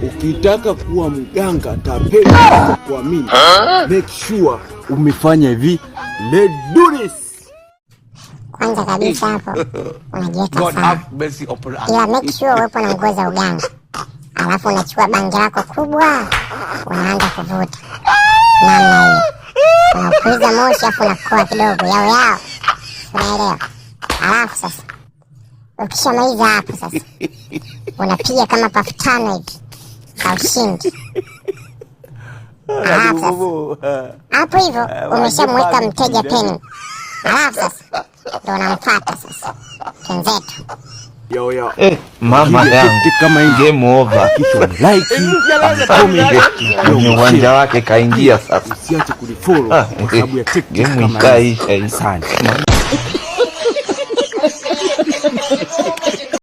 Ukitaka kuwa mganga tapeli kwa kuamini, make sure umefanya hivi. Let's do this. Kwanza kabisa hapo unajiweka sawa. Ila make sure uwepo na nguo za uganga. Alafu unachukua bangi lako kubwa, unaanza kuvuta. Namna hiyo. Unapuliza moshi afu unakoa kidogo yao. Unaelewa? Alafu sasa ukishamaliza hapo sasa unapiga kama pafu 5 hivi za ushindi. Alafu sasa hapo hivyo umeshamweka mteja peni. Alafu sasa ndo unamfuata sasa kenzetu. Yo. Mama yangu kama hii game over. Kisha like, comment. Kwenye uwanja wake kaingia sasa. Usiache kulifollow kwa sababu ya TikTok game ikaisha. Sana.